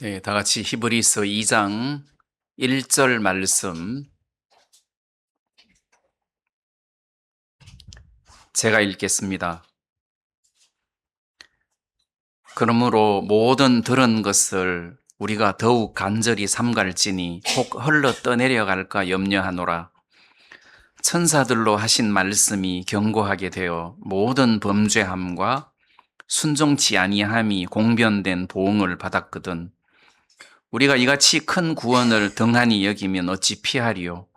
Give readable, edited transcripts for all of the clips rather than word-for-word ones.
네, 다 같이 히브리서 2장 1절 말씀 제가 읽겠습니다. 그러므로 모든 들은 것을 우리가 더욱 간절히 삼갈지니 혹 흘러 떠내려갈까 염려하노라. 천사들로 하신 말씀이 경고하게 되어 모든 범죄함과 순종치 아니함이 공변된 보응을 받았거든. 우리가 이같이 큰 구원을 등한히 여기면 어찌 피하리요?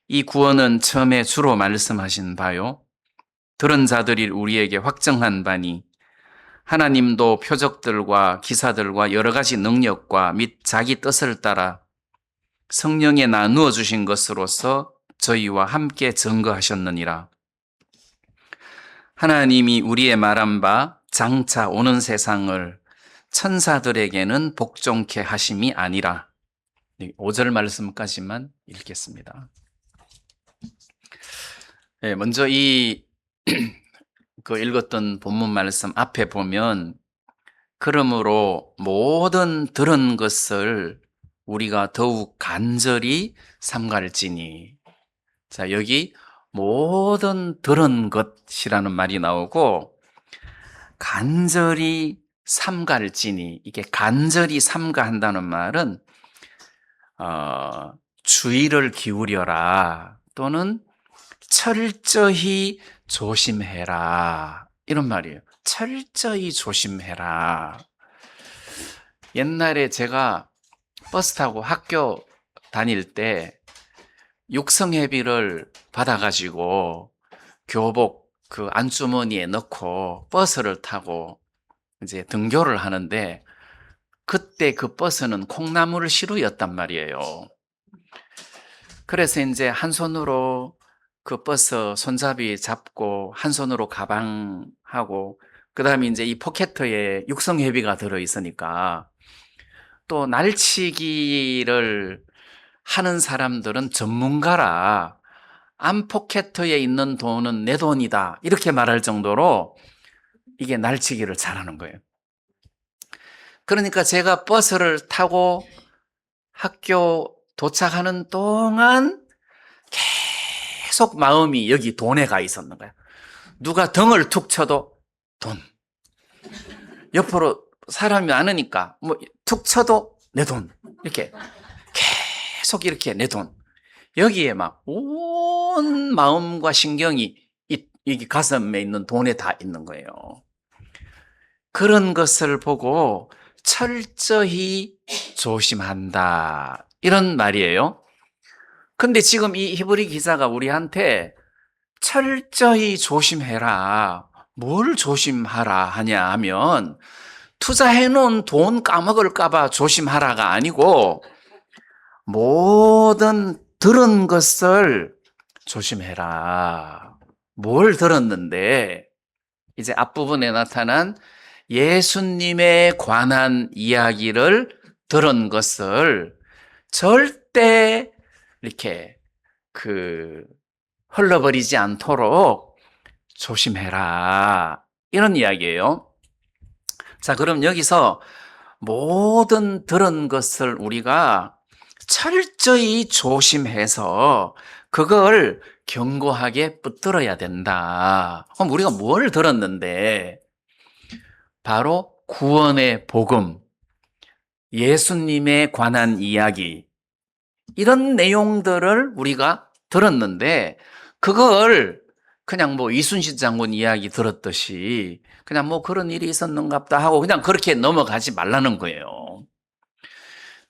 이 구원은 처음에 주로 말씀하신 바요. 들은 자들이 우리에게 확정한 바니 하나님도 표적들과 기사들과 여러 가지 능력과 및 자기 뜻을 따라 성령에 나누어 주신 것으로서 저희와 함께 증거하셨느니라. 하나님이 우리의 말한 바 장차 오는 세상을 천사들에게는 복종케 하심이 아니라. 5절 말씀까지만 읽겠습니다. 먼저 그 읽었던 본문 말씀 앞에 보면 그러므로 모든 들은 것을 우리가 더욱 간절히 삼갈지니. 자, 여기 모든 들은 것이라는 말이 나오고 간절히 삼갈지니, 이게 간절히 삼가한다는 말은 주의를 기울여라 또는 철저히 조심해라 이런 말이에요. 철저히 조심해라. 옛날에 제가 버스 타고 학교 다닐 때 육성회비를 받아가지고 교복 그 안주머니에 넣고 버스를 타고 이제 등교를 하는데 그때 그 버스는 콩나물 시루였단 말이에요. 그래서 이제 한 손으로 그 버스 손잡이 잡고 한 손으로 가방하고 그다음에 이제 이 포켓터에 육성회비가 들어 있으니까 또 날치기를 하는 사람들은 전문가라 안 포켓터에 있는 돈은 내 돈이다 이렇게 말할 정도로 이게 날치기를 잘하는 거예요. 그러니까 제가 버스를 타고 학교 도착하는 동안 계속 마음이 여기 돈에 가 있었는 거야. 누가 등을 툭 쳐도 돈. 옆으로 사람이 많으니까 뭐 툭 쳐도 내 돈. 이렇게 계속 이렇게 내 돈. 여기에 막 온 마음과 신경이 이 가슴에 있는 돈에 다 있는 거예요. 그런 것을 보고 철저히 조심한다. 이런 말이에요. 근데 지금 이 히브리 기자가 우리한테 철저히 조심해라. 뭘 조심하라 하냐 하면 투자해놓은 돈 까먹을까봐 조심하라가 아니고 모든 들은 것을 조심해라. 뭘 들었는데 이제 앞부분에 나타난 예수님에 관한 이야기를 들은 것을 절대 이렇게 흘러버리지 않도록 조심해라. 이런 이야기예요. 자, 그럼 여기서 모든 들은 것을 우리가 철저히 조심해서 그걸 견고하게 붙들어야 된다. 그럼 우리가 뭘 들었는데? 바로 구원의 복음, 예수님에 관한 이야기, 이런 내용들을 우리가 들었는데 그걸 그냥 뭐 이순신 장군 이야기 들었듯이 그냥 뭐 그런 일이 있었는갑다 하고 그냥 그렇게 넘어가지 말라는 거예요.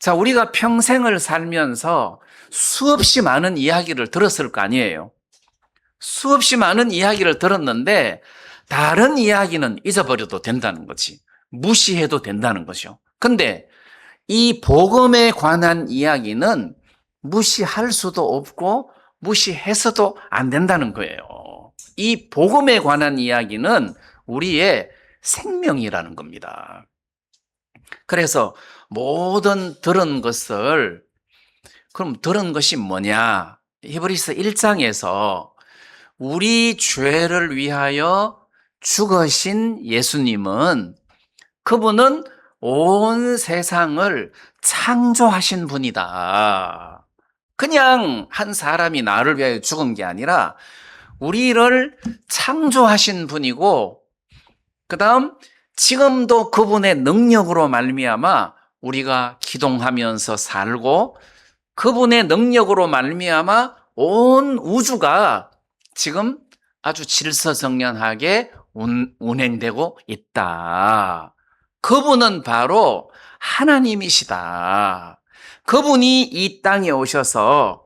자, 우리가 평생을 살면서 수없이 많은 이야기를 들었을 거 아니에요. 수없이 많은 이야기를 들었는데 다른 이야기는 잊어버려도 된다는 거지. 무시해도 된다는 거죠. 근데 이 복음에 관한 이야기는 무시할 수도 없고 무시해서도 안 된다는 거예요. 이 복음에 관한 이야기는 우리의 생명이라는 겁니다. 그래서 모든 들은 것을, 그럼 들은 것이 뭐냐? 히브리서 1장에서 우리 죄를 위하여 죽으신 예수님은 그분은 온 세상을 창조하신 분이다. 그냥 한 사람이 나를 위하여 죽은 게 아니라 우리를 창조하신 분이고, 그 다음 지금도 그분의 능력으로 말미암아 우리가 기동하면서 살고, 그분의 능력으로 말미암아 온 우주가 지금 아주 질서정연하게 운행되고 있다. 그분은 바로 하나님이시다. 그분이 이 땅에 오셔서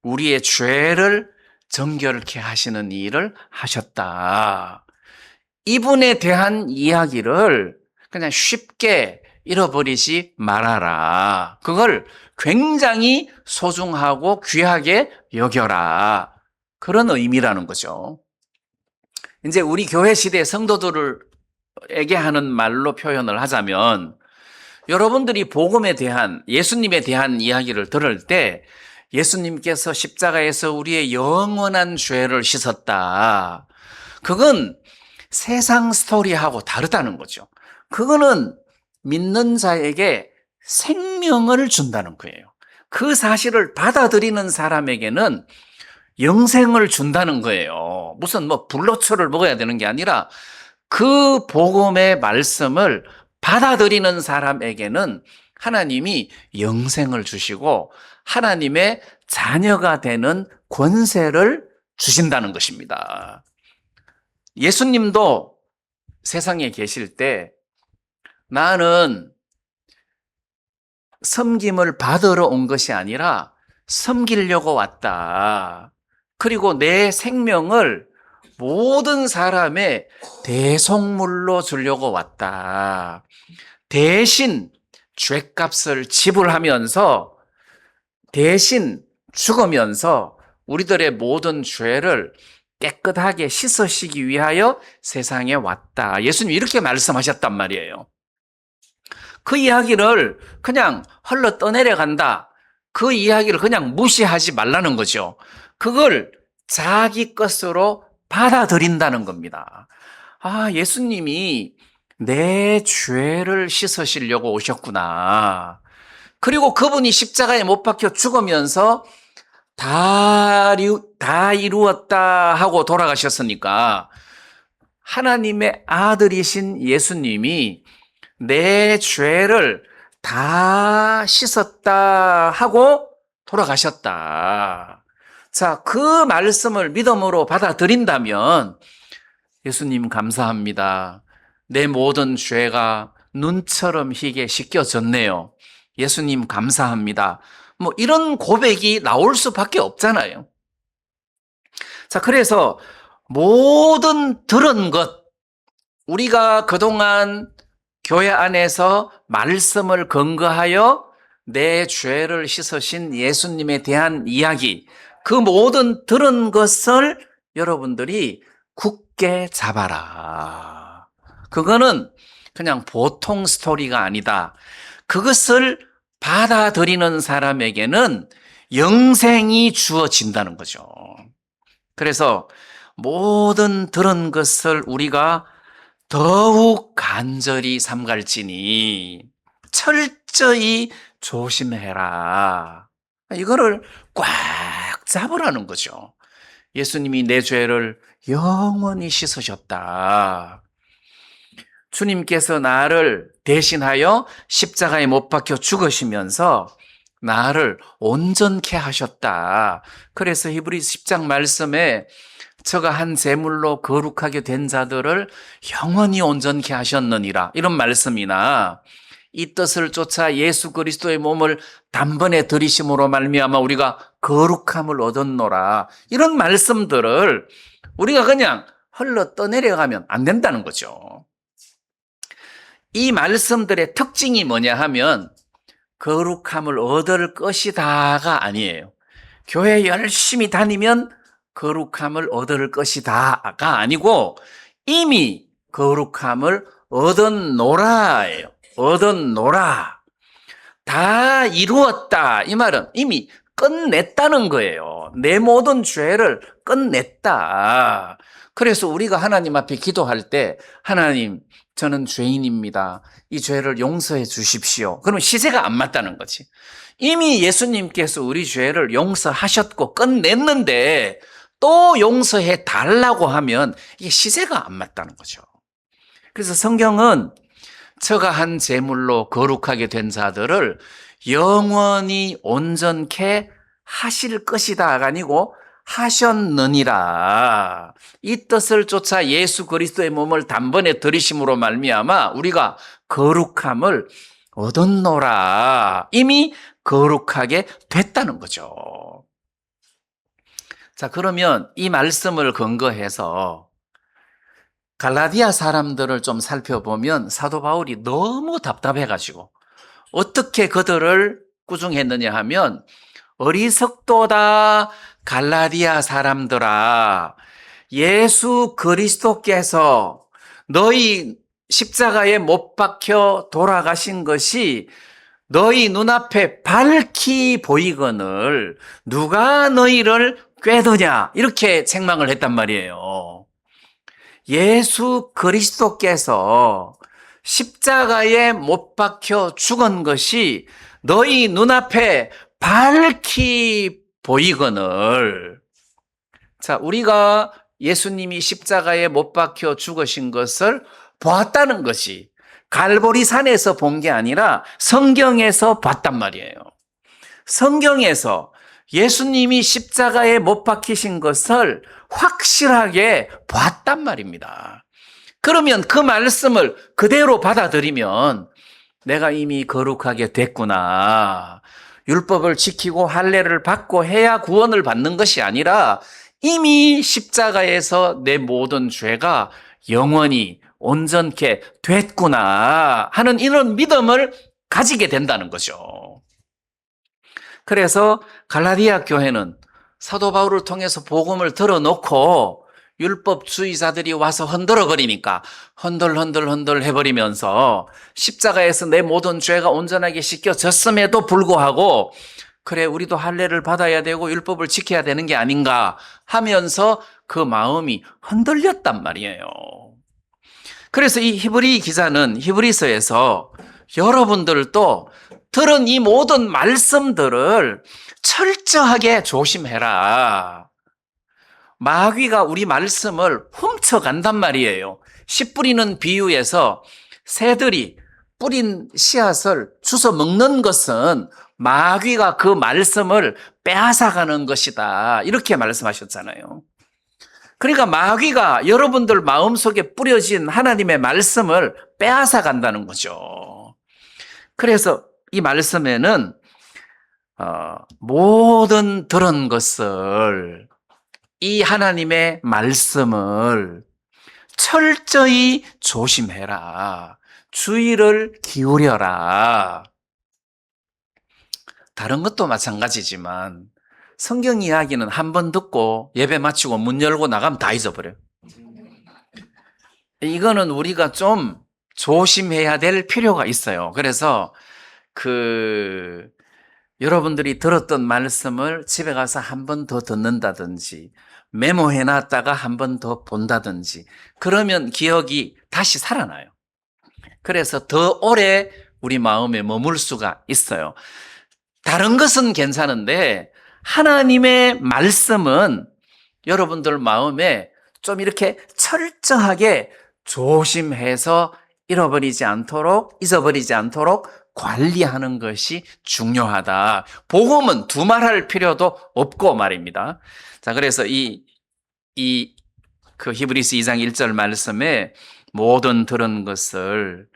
우리의 죄를 정결케 하시는 일을 하셨다. 이분에 대한 이야기를 그냥 쉽게 잃어버리지 말아라. 그걸 굉장히 소중하고 귀하게 여겨라. 그런 의미라는 거죠. 이제 우리 교회 시대 성도들에게 하는 말로 표현을 하자면, 여러분들이 복음에 대한, 예수님에 대한 이야기를 들을 때 예수님께서 십자가에서 우리의 영원한 죄를 씻었다. 그건 세상 스토리하고 다르다는 거죠. 그거는 믿는 자에게 생명을 준다는 거예요. 그 사실을 받아들이는 사람에게는 영생을 준다는 거예요. 무슨 불로초를 먹어야 되는 게 아니라 그 복음의 말씀을 받아들이는 사람에게는 하나님이 영생을 주시고 하나님의 자녀가 되는 권세를 주신다는 것입니다. 예수님도 세상에 계실 때 나는 섬김을 받으러 온 것이 아니라 섬기려고 왔다. 그리고 내 생명을 모든 사람의 대속물로 주려고 왔다. 대신 죄값을 지불하면서 대신 죽으면서 우리들의 모든 죄를 깨끗하게 씻으시기 위하여 세상에 왔다. 예수님 이렇게 말씀하셨단 말이에요. 그 이야기를 그냥 흘러 떠내려간다. 그 이야기를 그냥 무시하지 말라는 거죠. 그걸 자기 것으로 받아들인다는 겁니다. 아, 예수님이 내 죄를 씻으시려고 오셨구나. 그리고 그분이 십자가에 못 박혀 죽으면서 다 이루었다 하고 돌아가셨으니까 하나님의 아들이신 예수님이 내 죄를 다 씻었다 하고 돌아가셨다. 자, 그 말씀을 믿음으로 받아들인다면 예수님 감사합니다. 내 모든 죄가 눈처럼 희게 씻겨졌네요. 예수님 감사합니다. 이런 고백이 나올 수밖에 없잖아요. 자, 그래서 모든 들은 것, 우리가 그동안 교회 안에서 말씀을 근거하여 내 죄를 씻으신 예수님에 대한 이야기, 그 모든 들은 것을 여러분들이 굳게 잡아라. 그거는 그냥 보통 스토리가 아니다. 그것을 받아들이는 사람에게는 영생이 주어진다는 거죠. 그래서 모든 들은 것을 우리가 더욱 간절히 삼갈지니 철저히 조심해라. 이거를 꽉 잡으라는 거죠. 예수님이 내 죄를 영원히 씻으셨다. 주님께서 나를 대신하여 십자가에 못 박혀 죽으시면서 나를 온전케 하셨다. 그래서 히브리서 10장 말씀에 저가 한 제물로 거룩하게 된 자들을 영원히 온전케 하셨느니라, 이런 말씀이나 이 뜻을 쫓아 예수 그리스도의 몸을 단번에 들이심으로 말미암아 우리가 거룩함을 얻었노라, 이런 말씀들을 우리가 그냥 흘러 떠내려가면 안 된다는 거죠. 이 말씀들의 특징이 뭐냐 하면 거룩함을 얻을 것이다가 아니에요. 교회 열심히 다니면 거룩함을 얻을 것이다가 아니고 이미 거룩함을 얻었노라예요. 얻었노라. 다 이루었다. 이 말은 이미 끝냈다는 거예요. 내 모든 죄를 끝냈다. 그래서 우리가 하나님 앞에 기도할 때 하나님, 저는 죄인입니다. 이 죄를 용서해 주십시오. 그러면 시세가 안 맞다는 거지. 이미 예수님께서 우리 죄를 용서하셨고 끝냈는데 또 용서해 달라고 하면 이게 시세가 안 맞다는 거죠. 그래서 성경은 저가 한 제물로 거룩하게 된 자들을 영원히 온전케 하실 것이다가 아니고 하셨느니라. 이 뜻을 쫓아 예수 그리스도의 몸을 단번에 들이심으로 말미암아 우리가 거룩함을 얻었노라. 이미 거룩하게 됐다는 거죠. 자, 그러면 이 말씀을 근거해서 갈라디아 사람들을 좀 살펴보면 사도 바울이 너무 답답해가지고 어떻게 그들을 꾸중했느냐 하면 어리석도다 갈라디아 사람들아, 예수 그리스도께서 너희 십자가에 못 박혀 돌아가신 것이 너희 눈앞에 밝히 보이거늘 누가 너희를 꾀드냐, 이렇게 책망을 했단 말이에요. 예수 그리스도께서 십자가에 못 박혀 죽은 것이 너희 눈앞에 밝히 보이거늘. 자, 우리가 예수님이 십자가에 못 박혀 죽으신 것을 보았다는 것이 갈보리 산에서 본 게 아니라 성경에서 봤단 말이에요. 성경에서 예수님이 십자가에 못 박히신 것을 확실하게 봤단 말입니다. 그러면 그 말씀을 그대로 받아들이면 내가 이미 거룩하게 됐구나. 율법을 지키고 할례를 받고 해야 구원을 받는 것이 아니라 이미 십자가에서 내 모든 죄가 영원히 온전케 됐구나 하는 이런 믿음을 가지게 된다는 거죠. 그래서 갈라디아 교회는 사도 바울을 통해서 복음을 들어놓고 율법주의자들이 와서 흔들어버리니까 흔들 해버리면서 십자가에서 내 모든 죄가 온전하게 씻겨졌음에도 불구하고 그래, 우리도 할례를 받아야 되고 율법을 지켜야 되는 게 아닌가 하면서 그 마음이 흔들렸단 말이에요. 그래서 이 히브리 기자는 히브리서에서 여러분들도 들은 이 모든 말씀들을 철저하게 조심해라. 마귀가 우리 말씀을 훔쳐간단 말이에요. 씨 뿌리는 비유에서 새들이 뿌린 씨앗을 주워 먹는 것은 마귀가 그 말씀을 빼앗아가는 것이다, 이렇게 말씀하셨잖아요. 그러니까 마귀가 여러분들 마음속에 뿌려진 하나님의 말씀을 빼앗아간다는 거죠. 그래서 이 말씀에는 모든 들은 것을, 이 하나님의 말씀을 철저히 조심해라. 주의를 기울여라. 다른 것도 마찬가지지만 성경 이야기는 한 번 듣고 예배 마치고 문 열고 나가면 다 잊어버려요. 이거는 우리가 좀 조심해야 될 필요가 있어요. 그래서 여러분들이 들었던 말씀을 집에 가서 한 번 더 듣는다든지 메모해 놨다가 한 번 더 본다든지 그러면 기억이 다시 살아나요. 그래서 더 오래 우리 마음에 머물 수가 있어요. 다른 것은 괜찮은데 하나님의 말씀은 여러분들 마음에 좀 이렇게 철저하게 조심해서 잊어버리지 않도록 관리하는 것이 중요하다. 복음은 두말할 필요도 없고 말입니다. 자, 그래서 히브리서 2장 1절 말씀에 모든 들은 것을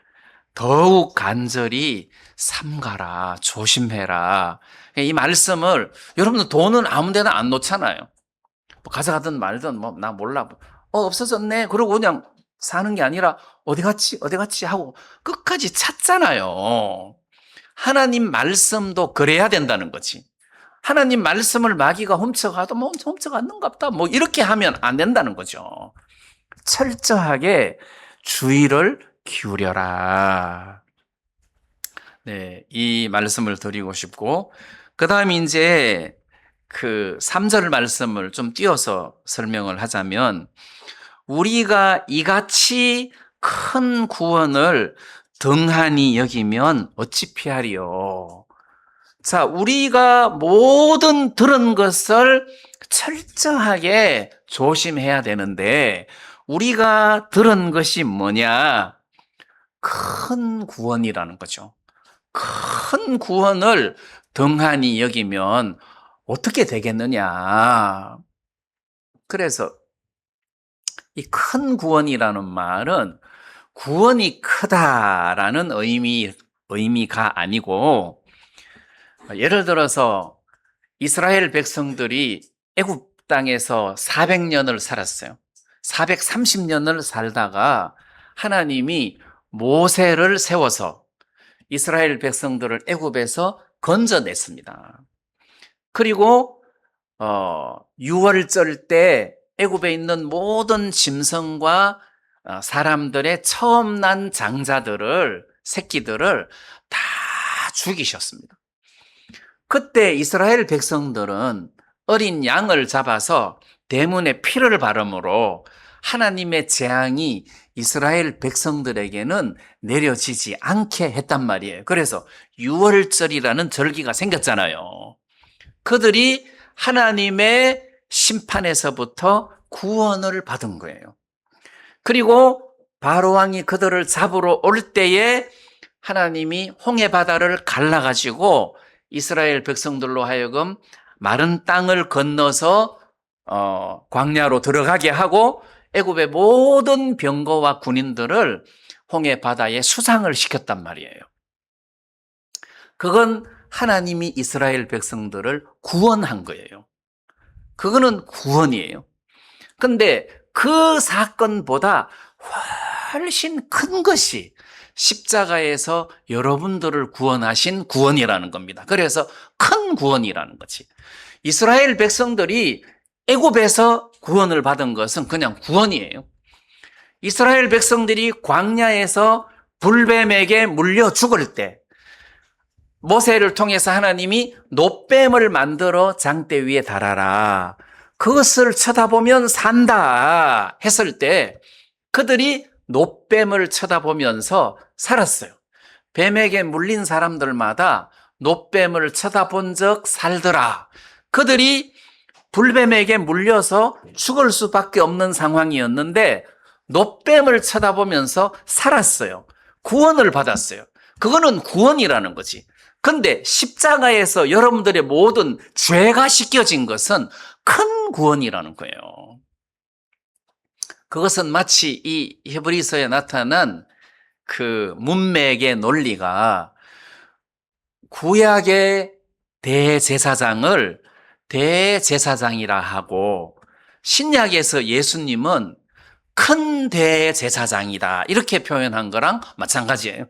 더욱 간절히 삼가라, 조심해라. 이 말씀을 여러분들 돈은 아무 데나 안 놓잖아요. 뭐 가져가든 말든 나 몰라. 없어졌네. 그러고 그냥 사는 게 아니라 어디 갔지 하고 끝까지 찾잖아요. 하나님 말씀도 그래야 된다는 거지. 하나님 말씀을 마귀가 훔쳐가도 훔쳐갔는가 보다 이렇게 하면 안 된다는 거죠. 철저하게 주의를 기울여라. 네, 이 말씀을 드리고 싶고, 그 다음에 이제 그 3절 말씀을 좀 띄어서 설명을 하자면, 우리가 이같이 큰 구원을 등한히 여기면 어찌 피하리요. 자, 우리가 모든 들은 것을 철저하게 조심해야 되는데, 우리가 들은 것이 뭐냐? 큰 구원이라는 거죠. 큰 구원을 등한히 여기면 어떻게 되겠느냐? 그래서 이 큰 구원이라는 말은 구원이 크다라는 의미가 아니고, 예를 들어서 이스라엘 백성들이 애굽 땅에서 400년을 살았어요. 430년을 살다가 하나님이 모세를 세워서 이스라엘 백성들을 애굽에서 건져냈습니다. 그리고 6월절 때 애굽에 있는 모든 짐승과 사람들의 처음 난 장자들을, 새끼들을 다 죽이셨습니다. 그때 이스라엘 백성들은 어린 양을 잡아서 대문에 피를 바름으로 하나님의 재앙이 이스라엘 백성들에게는 내려지지 않게 했단 말이에요. 그래서 유월절이라는 절기가 생겼잖아요. 그들이 하나님의 심판에서부터 구원을 받은 거예요. 그리고 바로왕이 그들을 잡으러 올 때에 하나님이 홍해 바다를 갈라가지고 이스라엘 백성들로 하여금 마른 땅을 건너서 광야로 들어가게 하고 애굽의 모든 병거와 군인들을 홍해 바다에 수상을 시켰단 말이에요. 그건 하나님이 이스라엘 백성들을 구원한 거예요. 그거는 구원이에요. 근데 그 사건보다 훨씬 큰 것이 십자가에서 여러분들을 구원하신 구원이라는 겁니다. 그래서 큰 구원이라는 거지. 이스라엘 백성들이 애굽에서 구원을 받은 것은 그냥 구원이에요. 이스라엘 백성들이 광야에서 불뱀에게 물려 죽을 때 모세를 통해서 하나님이 놋뱀을 만들어 장대 위에 달아라, 그것을 쳐다보면 산다 했을 때 그들이 놋뱀을 쳐다보면서 살았어요. 뱀에게 물린 사람들마다 놋뱀을 쳐다본 적 살더라. 그들이 불뱀에게 물려서 죽을 수밖에 없는 상황이었는데 놋뱀을 쳐다보면서 살았어요. 구원을 받았어요. 그거는 구원이라는 거지. 근데 십자가에서 여러분들의 모든 죄가 씻겨진 것은 큰 구원이라는 거예요. 그것은 마치 이 히브리서에 나타난 그 문맥의 논리가 구약의 대제사장을 대제사장이라 하고 신약에서 예수님은 큰 대제사장이다 이렇게 표현한 거랑 마찬가지예요.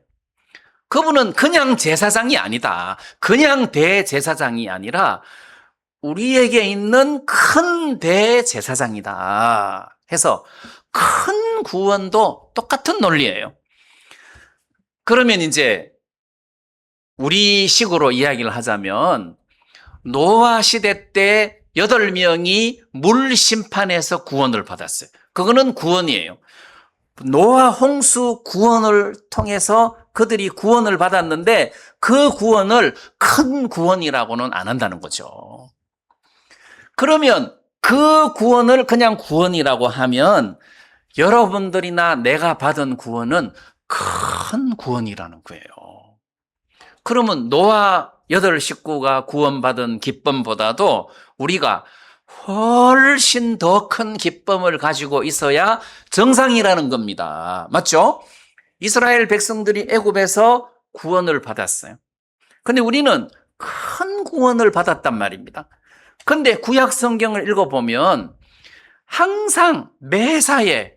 그분은 그냥 제사장이 아니다. 그냥 대제사장이 아니라 우리에게 있는 큰 대제사장이다 해서 큰 구원도 똑같은 논리예요. 그러면 이제 우리 식으로 이야기를 하자면 노아 시대 때 8명이 물 심판에서 구원을 받았어요. 그거는 구원이에요. 노아 홍수 구원을 통해서 그들이 구원을 받았는데 그 구원을 큰 구원이라고는 안 한다는 거죠. 그러면 그 구원을 그냥 구원이라고 하면 여러분들이나 내가 받은 구원은 큰 구원이라는 거예요. 그러면 노아 8식구가 구원받은 기쁨보다도 우리가 훨씬 더 큰 기쁨을 가지고 있어야 정상이라는 겁니다. 맞죠? 이스라엘 백성들이 애굽에서 구원을 받았어요. 근데 우리는 큰 구원을 받았단 말입니다. 근데 구약 성경을 읽어보면 항상 매사에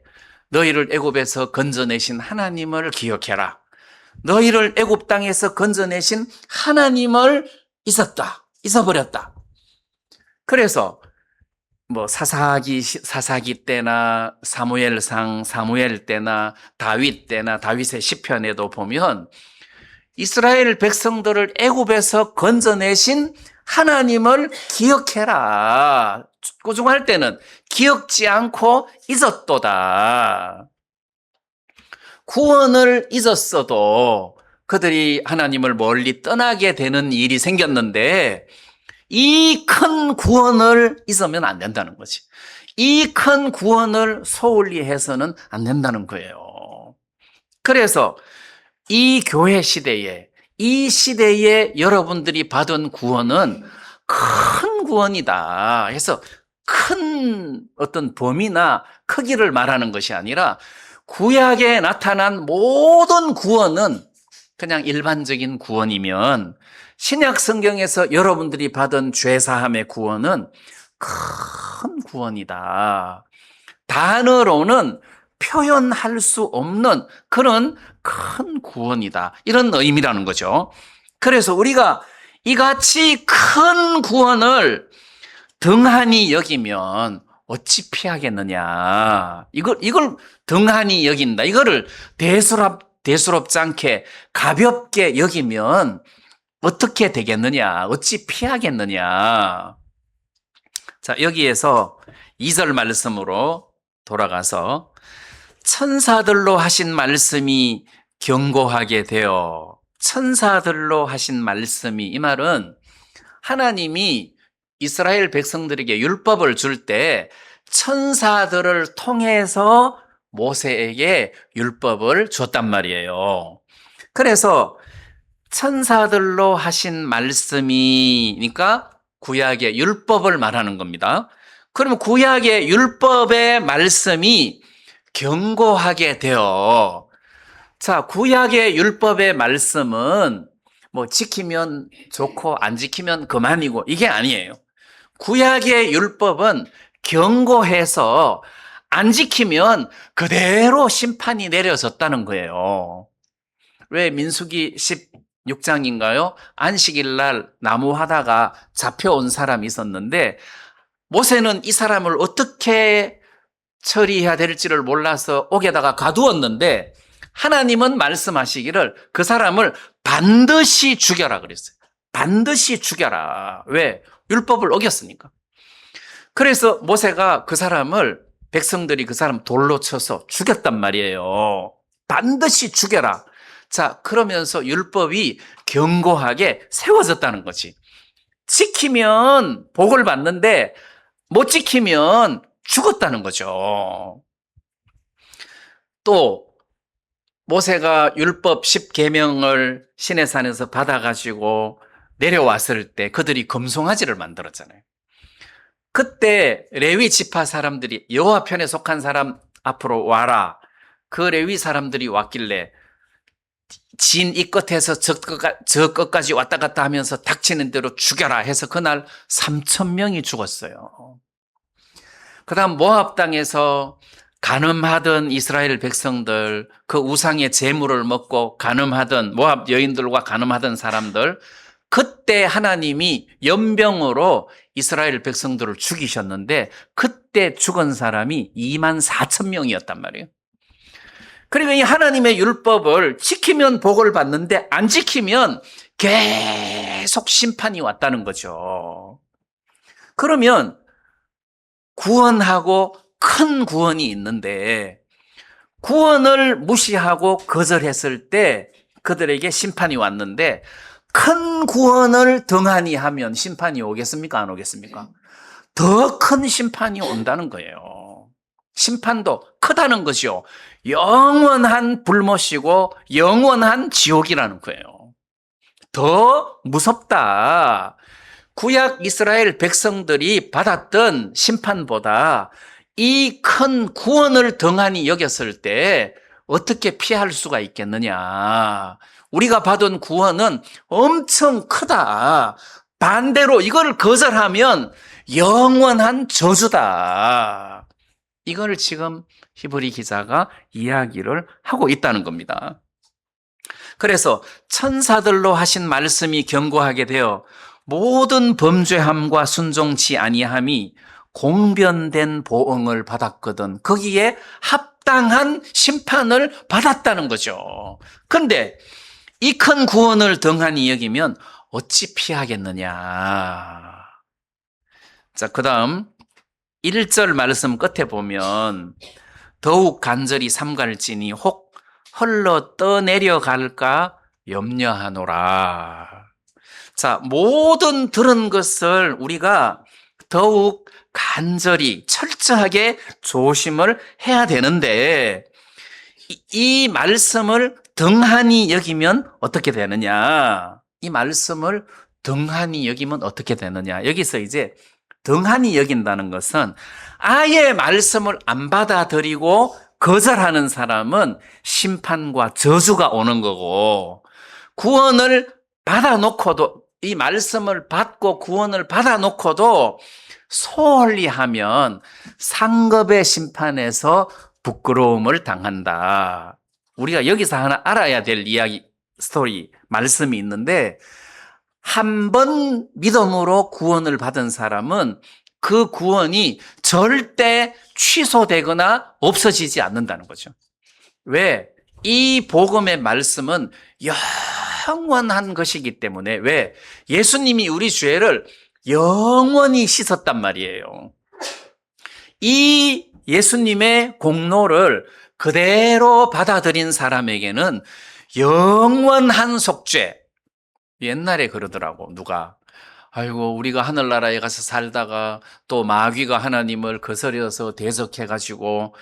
너희를 애굽에서 건져내신 하나님을 기억해라. 너희를 애굽 땅에서 건져내신 하나님을 잊어버렸다. 그래서 뭐 사사기 때나 사무엘 때나 다윗 때나 다윗의 시편에도 보면 이스라엘 백성들을 애굽에서 건져내신 하나님을 기억해라. 꾸중할 때는 기억지 않고 잊었도다. 구원을 잊었어도 그들이 하나님을 멀리 떠나게 되는 일이 생겼는데 이 큰 구원을 잊으면 안 된다는 거지. 이 큰 구원을 소홀히 해서는 안 된다는 거예요. 그래서 이 교회 시대에, 이 시대에 여러분들이 받은 구원은 큰 구원이다. 해서 큰 어떤 범위나 크기를 말하는 것이 아니라 구약에 나타난 모든 구원은 그냥 일반적인 구원이면 신약 성경에서 여러분들이 받은 죄사함의 구원은 큰 구원이다. 단어로는 표현할 수 없는 그런 큰 구원이다. 이런 의미라는 거죠. 그래서 우리가 이같이 큰 구원을 등한히 여기면 어찌 피하겠느냐. 이걸 등한히 여긴다. 이거를 대수롭지 않게 가볍게 여기면 어떻게 되겠느냐. 어찌 피하겠느냐. 자, 여기에서 2절 말씀으로 돌아가서 천사들로 하신 말씀이 견고하게 되어, 천사들로 하신 말씀이, 이 말은 하나님이 이스라엘 백성들에게 율법을 줄 때 천사들을 통해서 모세에게 율법을 줬단 말이에요. 그래서 천사들로 하신 말씀이니까 구약의 율법을 말하는 겁니다. 그러면 구약의 율법의 말씀이 견고하게 되어, 자, 구약의 율법의 말씀은 뭐 지키면 좋고 안 지키면 그만이고 이게 아니에요. 구약의 율법은 견고해서 안 지키면 그대로 심판이 내려졌다는 거예요. 왜 민수기 16장인가요? 안식일 날 나무 하다가 잡혀온 사람이 있었는데 모세는 이 사람을 어떻게 처리해야 될지를 몰라서 옥에다가 가두었는데 하나님은 말씀하시기를 그 사람을 반드시 죽여라 그랬어요. 반드시 죽여라. 왜? 율법을 어겼으니까. 그래서 모세가 그 사람을, 백성들이 그 사람 돌로 쳐서 죽였단 말이에요. 반드시 죽여라. 자, 그러면서 율법이 견고하게 세워졌다는 거지. 지키면 복을 받는데 못 지키면 죽었다는 거죠. 또 모세가 율법 10계명을 시내산에서 받아가지고 내려왔을 때 그들이 금송아지를 만들었잖아요. 그때 레위 지파 사람들이 여호와 편에 속한 사람 앞으로 와라. 그 레위 사람들이 왔길래 진 이 끝에서 저 끝까지 왔다 갔다 하면서 닥치는 대로 죽여라 해서 그날 3,000명이 죽었어요. 그 다음 모압 땅에서 간음하던 이스라엘 백성들, 그 우상의 제물을 먹고 간음하던 모압 여인들과 간음하던 사람들, 그때 하나님이 연병으로 이스라엘 백성들을 죽이셨는데 그때 죽은 사람이 24,000명이었단 말이에요. 그러니까 이 하나님의 율법을 지키면 복을 받는데 안 지키면 계속 심판이 왔다는 거죠. 그러면 구원하고 큰 구원이 있는데 구원을 무시하고 거절했을 때 그들에게 심판이 왔는데 큰 구원을 등한히 하면 심판이 오겠습니까? 안 오겠습니까? 더 큰 심판이 온다는 거예요. 심판도 크다는 것이요. 영원한 불못이고 영원한 지옥이라는 거예요. 더 무섭다. 구약 이스라엘 백성들이 받았던 심판보다 이 큰 구원을 등한히 여겼을 때 어떻게 피할 수가 있겠느냐. 우리가 받은 구원은 엄청 크다. 반대로 이걸 거절하면 영원한 저주다. 이걸 지금 히브리 기자가 이야기를 하고 있다는 겁니다. 그래서 천사들로 하신 말씀이 견고하게 되어 모든 범죄함과 순종치 아니함이 공변된 보응을 받았거든. 거기에 합당한 심판을 받았다는 거죠. 그런데 이 큰 구원을 등한히 여기면 어찌 피하겠느냐. 자, 그 다음 1절 말씀 끝에 보면 더욱 간절히 삼갈지니 혹 헐러 떠내려갈까 염려하노라. 자, 모든 들은 것을 우리가 더욱 간절히 철저하게 조심을 해야 되는데 이 말씀을 등한히 여기면 어떻게 되느냐? 이 말씀을 등한히 여기면 어떻게 되느냐? 여기서 이제 등한히 여긴다는 것은 아예 말씀을 안 받아들이고 거절하는 사람은 심판과 저주가 오는 거고, 구원을 받아놓고도, 이 말씀을 받고 구원을 받아놓고도 소홀히 하면 상급의 심판에서 부끄러움을 당한다. 우리가 여기서 하나 알아야 될 이야기, 스토리, 말씀이 있는데, 한 번 믿음으로 구원을 받은 사람은 그 구원이 절대 취소되거나 없어지지 않는다는 거죠. 왜? 이 복음의 말씀은 영원한 것이기 때문에. 왜? 예수님이 우리 죄를 영원히 씻었단 말이에요. 이 예수님의 공로를 그대로 받아들인 사람에게는 영원한 속죄. 옛날에 그러더라고, 누가. 아이고, 우리가 하늘나라에 가서 살다가 또 마귀가 하나님을 거스려서 대적해가지고,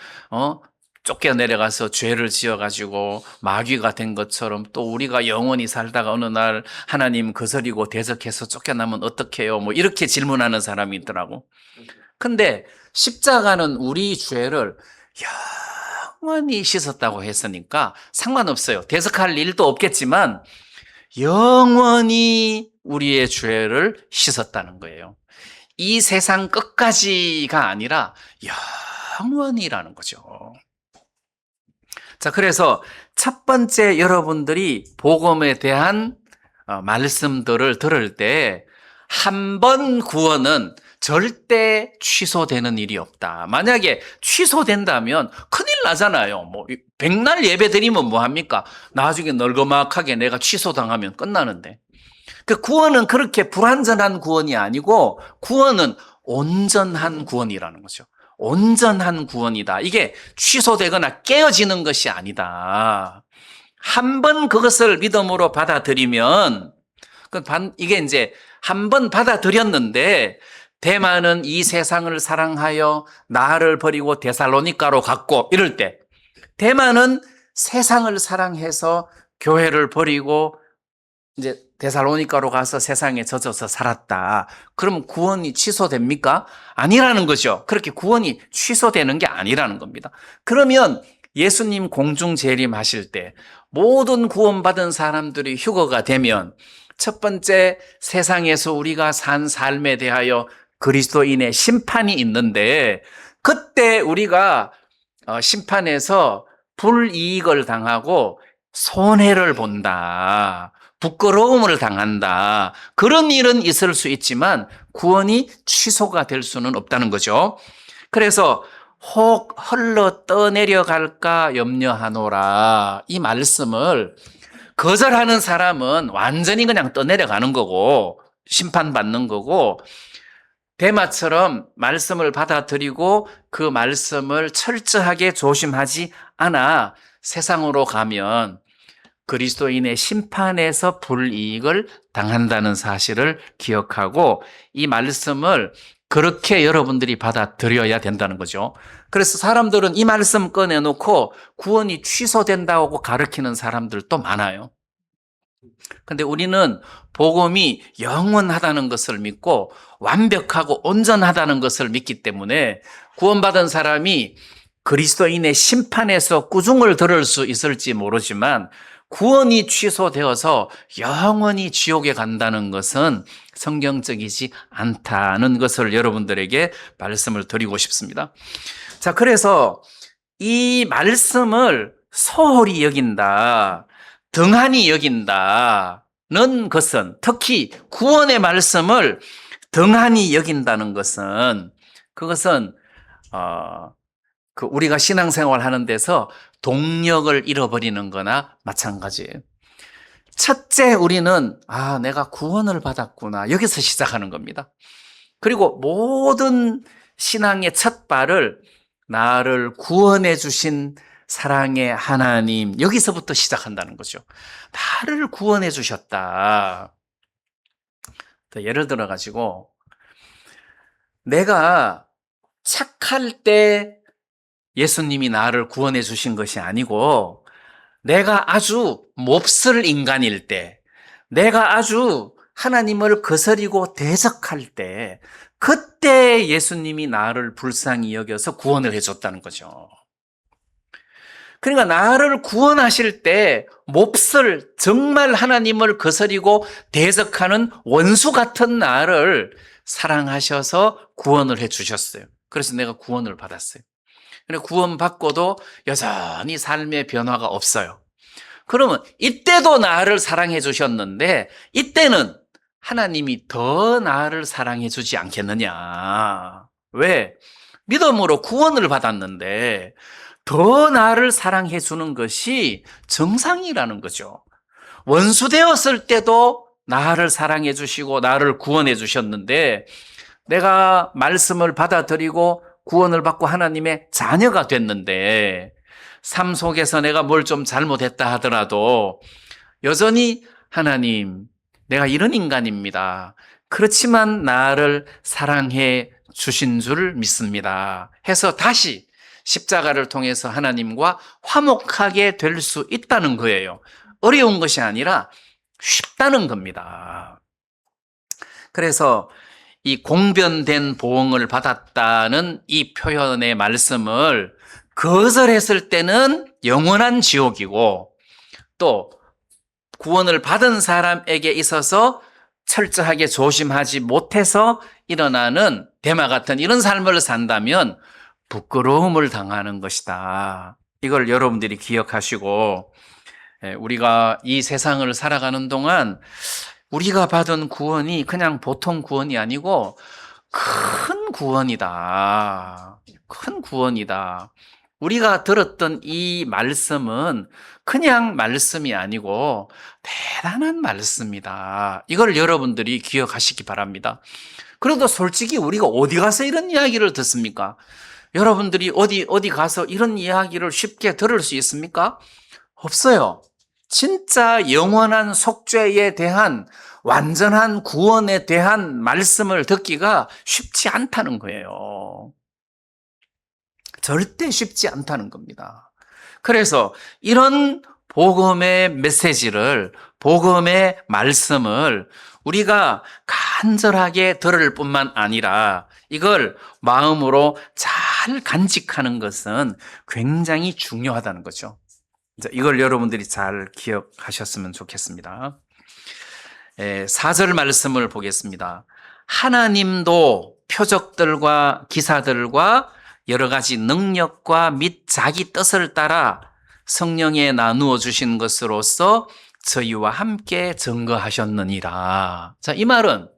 쫓겨내려가서 죄를 지어가지고 마귀가 된 것처럼 또 우리가 영원히 살다가 어느 날 하나님 거스리고 대적해서 쫓겨나면 어떡해요? 뭐 이렇게 질문하는 사람이 있더라고. 근데 십자가는 우리 죄를 영원히 씻었다고 했으니까 상관없어요. 대적할 일도 없겠지만 영원히 우리의 죄를 씻었다는 거예요. 이 세상 끝까지가 아니라 영원히라는 거죠. 자, 그래서 첫 번째 여러분들이 복음에 대한 말씀들을 들을 때 한 번 구원은 절대 취소되는 일이 없다. 만약에 취소된다면 큰일 나잖아요. 뭐 백날 예배 드리면 뭐 합니까? 나중에 널거막하게 내가 취소당하면 끝나는데. 그 구원은 그렇게 불완전한 구원이 아니고 구원은 온전한 구원이라는 거죠. 온전한 구원이다. 이게 취소되거나 깨어지는 것이 아니다. 한 번 그것을 믿음으로 받아들이면, 이게 이제 한 번 받아들였는데, 대만은 이 세상을 사랑하여 나를 버리고 데살로니가로 갔고, 이럴 때, 대만은 세상을 사랑해서 교회를 버리고, 이제 데살로니가로 가서 세상에 젖어서 살았다. 그럼 구원이 취소됩니까? 아니라는 거죠. 그렇게 구원이 취소되는 게 아니라는 겁니다. 그러면 예수님 공중 재림하실 때 모든 구원받은 사람들이 휴거가 되면 첫 번째 세상에서 우리가 산 삶에 대하여 그리스도인의 심판이 있는데 그때 우리가 심판에서 불이익을 당하고 손해를 본다. 부끄러움을 당한다. 그런 일은 있을 수 있지만 구원이 취소가 될 수는 없다는 거죠. 그래서 혹 헐러 떠내려갈까 염려하노라. 이 말씀을 거절하는 사람은 완전히 그냥 떠내려가는 거고 심판받는 거고, 데마처럼 말씀을 받아들이고 그 말씀을 철저하게 조심하지 않아 세상으로 가면 그리스도인의 심판에서 불이익을 당한다는 사실을 기억하고 이 말씀을 그렇게 여러분들이 받아들여야 된다는 거죠. 그래서 사람들은 이 말씀 꺼내놓고 구원이 취소된다고 가르치는 사람들도 많아요. 근데 우리는 복음이 영원하다는 것을 믿고 완벽하고 온전하다는 것을 믿기 때문에 구원받은 사람이 그리스도인의 심판에서 꾸중을 들을 수 있을지 모르지만 구원이 취소되어서 영원히 지옥에 간다는 것은 성경적이지 않다는 것을 여러분들에게 말씀을 드리고 싶습니다. 자, 그래서 이 말씀을 소홀히 여긴다, 등한히 여긴다는 것은, 특히 구원의 말씀을 등한히 여긴다는 것은, 그것은 우리가 신앙생활 하는 데서 동력을 잃어버리는 거나 마찬가지예요. 첫째 우리는 내가 구원을 받았구나. 여기서 시작하는 겁니다. 그리고 모든 신앙의 첫 발을 나를 구원해 주신 사랑의 하나님, 여기서부터 시작한다는 거죠. 나를 구원해 주셨다. 예를 들어 가지고 내가 착할 때 예수님이 나를 구원해 주신 것이 아니고, 내가 아주 몹쓸 인간일 때, 내가 아주 하나님을 거스리고 대적할 때, 그때 예수님이 나를 불쌍히 여겨서 구원을 해줬다는 거죠. 그러니까 나를 구원하실 때 몹쓸, 정말 하나님을 거스리고 대적하는 원수 같은 나를 사랑하셔서 구원을 해주셨어요. 그래서 내가 구원을 받았어요. 구원받고도 여전히 삶의 변화가 없어요. 그러면 이때도 나를 사랑해 주셨는데, 이때는 하나님이 더 나를 사랑해 주지 않겠느냐. 왜? 믿음으로 구원을 받았는데 더 나를 사랑해 주는 것이 정상이라는 거죠. 원수 되었을 때도 나를 사랑해 주시고 나를 구원해 주셨는데, 내가 말씀을 받아들이고 구원을 받고 하나님의 자녀가 됐는데, 삶 속에서 내가 뭘 좀 잘못했다 하더라도 여전히 하나님, 내가 이런 인간입니다. 그렇지만 나를 사랑해 주신 줄 믿습니다. 해서 다시 십자가를 통해서 하나님과 화목하게 될 수 있다는 거예요. 어려운 것이 아니라 쉽다는 겁니다. 그래서 이 공변된 보응을 받았다는 이 표현의 말씀을 거절했을 때는 영원한 지옥이고, 또 구원을 받은 사람에게 있어서 철저하게 조심하지 못해서 일어나는 대마 같은 이런 삶을 산다면 부끄러움을 당하는 것이다. 이걸 여러분들이 기억하시고, 우리가 이 세상을 살아가는 동안 우리가 받은 구원이 그냥 보통 구원이 아니고 큰 구원이다. 큰 구원이다. 우리가 들었던 이 말씀은 그냥 말씀이 아니고 대단한 말씀이다. 이걸 여러분들이 기억하시기 바랍니다. 그래도 솔직히 우리가 어디 가서 이런 이야기를 듣습니까? 여러분들이 어디 가서 이런 이야기를 쉽게 들을 수 있습니까? 없어요. 진짜 영원한 속죄에 대한, 완전한 구원에 대한 말씀을 듣기가 쉽지 않다는 거예요. 절대 쉽지 않다는 겁니다. 그래서 이런 복음의 메시지를, 복음의 말씀을 우리가 간절하게 들을 뿐만 아니라 이걸 마음으로 잘 간직하는 것은 굉장히 중요하다는 거죠. 이걸 여러분들이 잘 기억하셨으면 좋겠습니다. 4절 말씀을 보겠습니다. 하나님도 표적들과 기사들과 여러 가지 능력과 및 자기 뜻을 따라 성령에 나누어 주신 것으로서 저희와 함께 증거하셨느니라. 자, 이 말은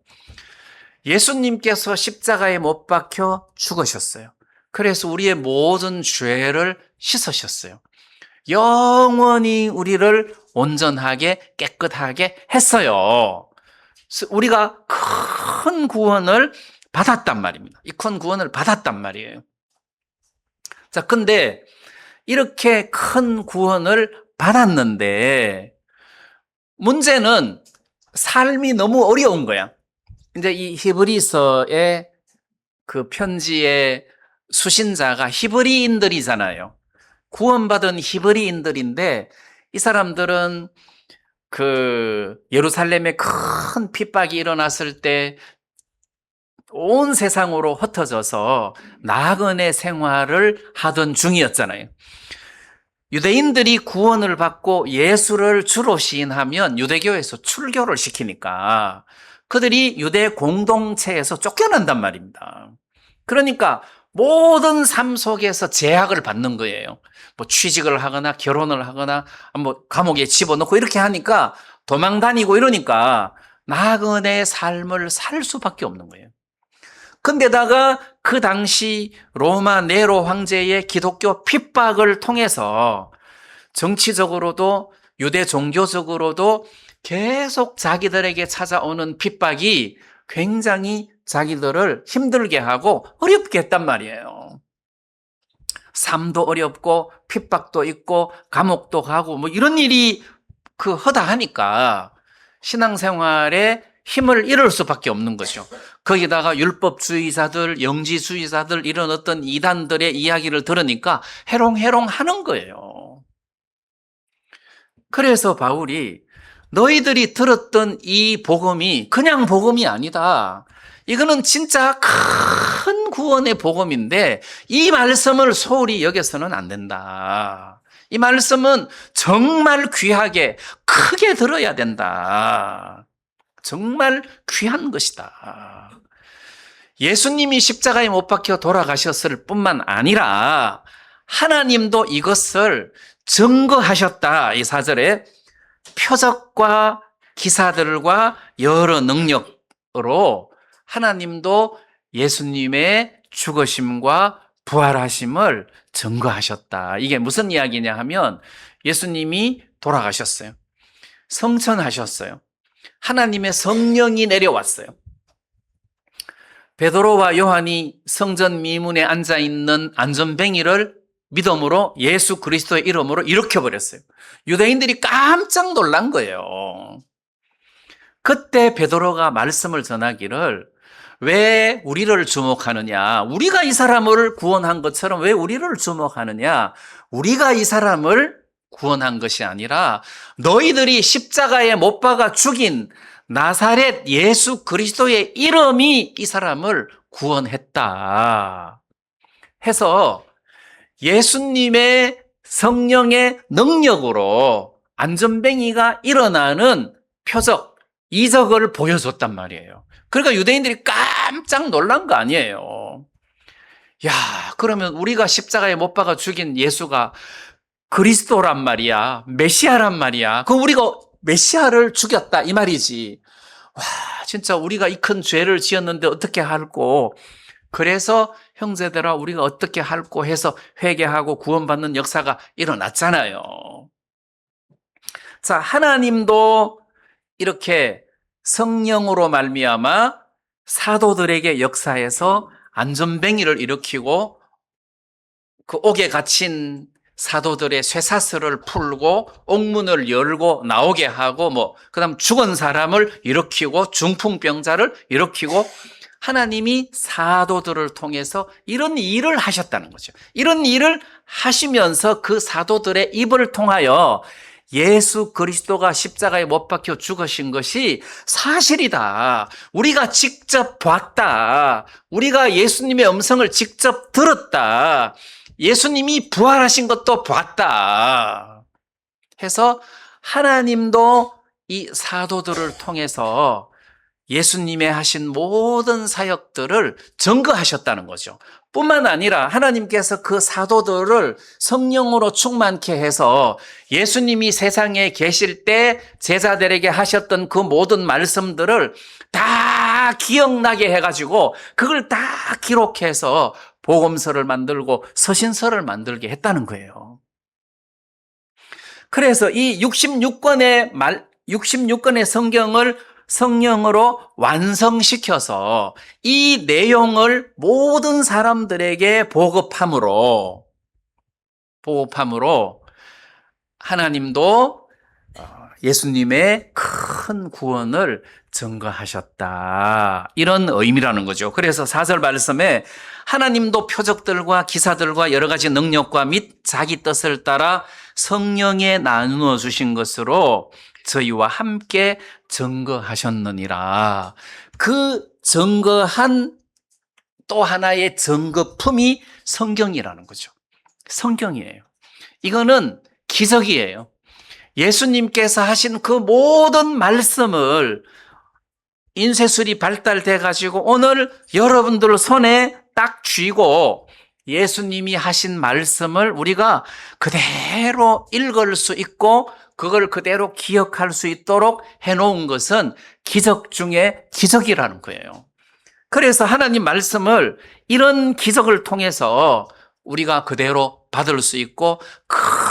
예수님께서 십자가에 못 박혀 죽으셨어요. 그래서 우리의 모든 죄를 씻으셨어요. 영원히 우리를 온전하게 깨끗하게 했어요. 우리가 큰 구원을 받았단 말입니다. 이 큰 구원을 받았단 말이에요. 자, 근데 이렇게 큰 구원을 받았는데 문제는 삶이 너무 어려운 거야. 이제 이 히브리서의 그 편지의 수신자가 히브리인들이잖아요. 구원받은 히브리인들인데 이 사람들은 그 예루살렘에 큰 핍박이 일어났을 때 온 세상으로 흩어져서 나그네 생활을 하던 중이었잖아요. 유대인들이 구원을 받고 예수를 주로 시인하면 유대교에서 출교를 시키니까 그들이 유대 공동체에서 쫓겨난단 말입니다. 그러니까 모든 삶 속에서 제약을 받는 거예요. 뭐 취직을 하거나 결혼을 하거나 뭐 감옥에 집어넣고 이렇게 하니까 도망 다니고 이러니까 나그네 삶을 살 수밖에 없는 거예요. 근데다가 그 당시 로마 네로 황제의 기독교 핍박을 통해서 정치적으로도 유대 종교적으로도 계속 자기들에게 찾아오는 핍박이 굉장히 자기들을 힘들게 하고 어렵게 했단 말이에요. 삶도 어렵고 핍박도 있고 감옥도 가고 뭐 이런 일이 허다하니까 신앙생활에 힘을 잃을 수밖에 없는 거죠. 거기다가 율법주의자들, 영지주의자들 이런 어떤 이단들의 이야기를 들으니까 해롱해롱 하는 거예요. 그래서 바울이 너희들이 들었던 이 복음이 그냥 복음이 아니다. 이거는 진짜 큰 구원의 복음인데 이 말씀을 소홀히 여겨서는 안 된다. 이 말씀은 정말 귀하게 크게 들어야 된다. 정말 귀한 것이다. 예수님이 십자가에 못 박혀 돌아가셨을 뿐만 아니라 하나님도 이것을 증거하셨다. 이 4절에 표적과 기사들과 여러 능력으로 하나님도 예수님의 죽으심과 부활하심을 증거하셨다. 이게 무슨 이야기냐 하면 예수님이 돌아가셨어요. 성천하셨어요. 하나님의 성령이 내려왔어요. 베드로와 요한이 성전 미문에 앉아있는 안전뱅이를 믿음으로 예수 그리스도의 이름으로 일으켜버렸어요. 유대인들이 깜짝 놀란 거예요. 그때 베드로가 말씀을 전하기를 왜 우리를 주목하느냐? 우리가 이 사람을 구원한 것처럼 왜 우리를 주목하느냐? 우리가 이 사람을 구원한 것이 아니라 너희들이 십자가에 못 박아 죽인 나사렛 예수 그리스도의 이름이 이 사람을 구원했다 해서 예수님의 성령의 능력으로 안전뱅이가 일어나는 표적, 이적을 보여줬단 말이에요. 그러니까 유대인들이 깜짝 놀란 거 아니에요. 야, 그러면 우리가 십자가에 못 박아 죽인 예수가 그리스도란 말이야. 메시아란 말이야. 그럼 우리가 메시아를 죽였다 이 말이지. 와, 진짜 우리가 이 큰 죄를 지었는데 어떻게 할꼬. 그래서 형제들아 우리가 어떻게 할꼬 해서 회개하고 구원받는 역사가 일어났잖아요. 자, 하나님도 이렇게 성령으로 말미암아 사도들에게 역사에서 안전뱅이를 일으키고 그 옥에 갇힌 사도들의 쇠사슬을 풀고 옥문을 열고 나오게 하고 그다음 죽은 사람을 일으키고 중풍병자를 일으키고 하나님이 사도들을 통해서 이런 일을 하셨다는 거죠. 이런 일을 하시면서 그 사도들의 입을 통하여 예수 그리스도가 십자가에 못 박혀 죽으신 것이 사실이다. 우리가 직접 봤다. 우리가 예수님의 음성을 직접 들었다. 예수님이 부활하신 것도 봤다 해서 하나님도 이 사도들을 통해서 예수님의 하신 모든 사역들을 증거하셨다는 거죠. 뿐만 아니라 하나님께서 그 사도들을 성령으로 충만케 해서 예수님이 세상에 계실 때 제자들에게 하셨던 그 모든 말씀들을 다 기억나게 해가지고 그걸 다 기록해서 복음서를 만들고 서신서를 만들게 했다는 거예요. 그래서 이 66권의 성경을 성령으로 완성시켜서 이 내용을 모든 사람들에게 보급함으로 하나님도 예수님의 큰 구원을 증거하셨다. 이런 의미라는 거죠. 그래서 4절 말씀에 하나님도 표적들과 기사들과 여러 가지 능력과 및 자기 뜻을 따라 성령에 나누어 주신 것으로 저희와 함께 증거하셨느니라. 그 증거한 또 하나의 증거품이 성경이라는 거죠. 성경이에요. 이거는 기적이에요. 예수님께서 하신 그 모든 말씀을 인쇄술이 발달돼 가지고 오늘 여러분들 손에 딱 쥐고 예수님이 하신 말씀을 우리가 그대로 읽을 수 있고 그걸 그대로 기억할 수 있도록 해놓은 것은 기적 중에 기적이라는 거예요. 그래서 하나님 말씀을 이런 기적을 통해서 우리가 그대로 받을 수 있고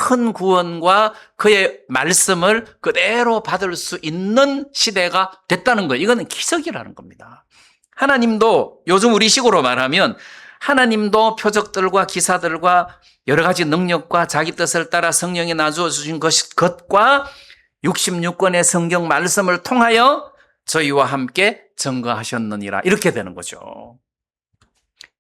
큰 구원과 그의 말씀을 그대로 받을 수 있는 시대가 됐다는 거예요. 이거는 기적이라는 겁니다. 하나님도 요즘 우리 식으로 말하면 하나님도 표적들과 기사들과 여러 가지 능력과 자기 뜻을 따라 성령이 나누어 주신 것과 66권의 성경 말씀을 통하여 저희와 함께 증거하셨느니라, 이렇게 되는 거죠.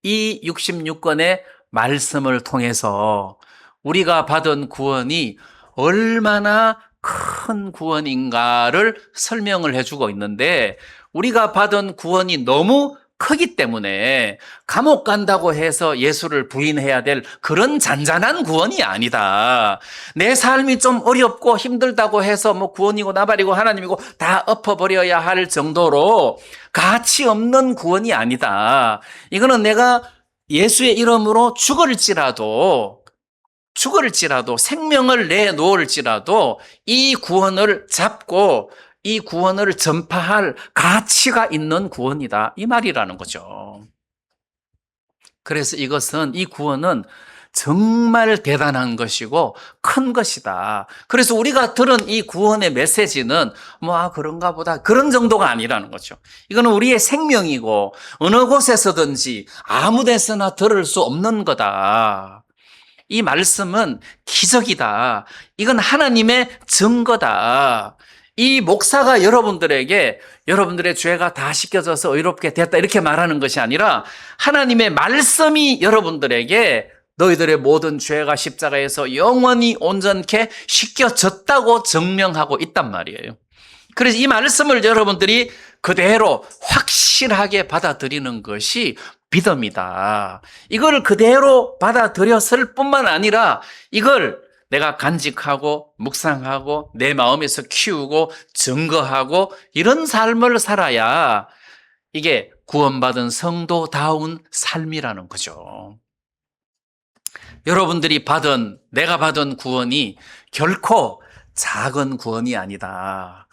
이 66권의 말씀을 통해서 우리가 받은 구원이 얼마나 큰 구원인가를 설명을 해주고 있는데, 우리가 받은 구원이 너무 크기 때문에 감옥 간다고 해서 예수를 부인해야 될 그런 잔잔한 구원이 아니다. 내 삶이 좀 어렵고 힘들다고 해서 뭐 구원이고 나발이고 하나님이고 다 엎어버려야 할 정도로 가치 없는 구원이 아니다. 이거는 내가 예수의 이름으로 죽을지라도 생명을 내놓을지라도 이 구원을 잡고 이 구원을 전파할 가치가 있는 구원이다, 이 말이라는 거죠. 그래서 이 구원은 정말 대단한 것이고 큰 것이다. 그래서 우리가 들은 이 구원의 메시지는 그런가 보다, 그런 정도가 아니라는 거죠. 이거는 우리의 생명이고 어느 곳에서든지 아무 데서나 들을 수 없는 거다. 이 말씀은 기적이다. 이건 하나님의 증거다. 이 목사가 여러분들에게 여러분들의 죄가 다 씻겨져서 의롭게 됐다, 이렇게 말하는 것이 아니라 하나님의 말씀이 여러분들에게 너희들의 모든 죄가 십자가에서 영원히 온전케 씻겨졌다고 증명하고 있단 말이에요. 그래서 이 말씀을 여러분들이 그대로 확실하게 받아들이는 것이 믿음이다. 이걸 그대로 받아들였을 뿐만 아니라 이걸 내가 간직하고 묵상하고 내 마음에서 키우고 증거하고 이런 삶을 살아야 이게 구원받은 성도다운 삶이라는 거죠. 여러분들이 내가 받은 구원이 결코 작은 구원이 아니다.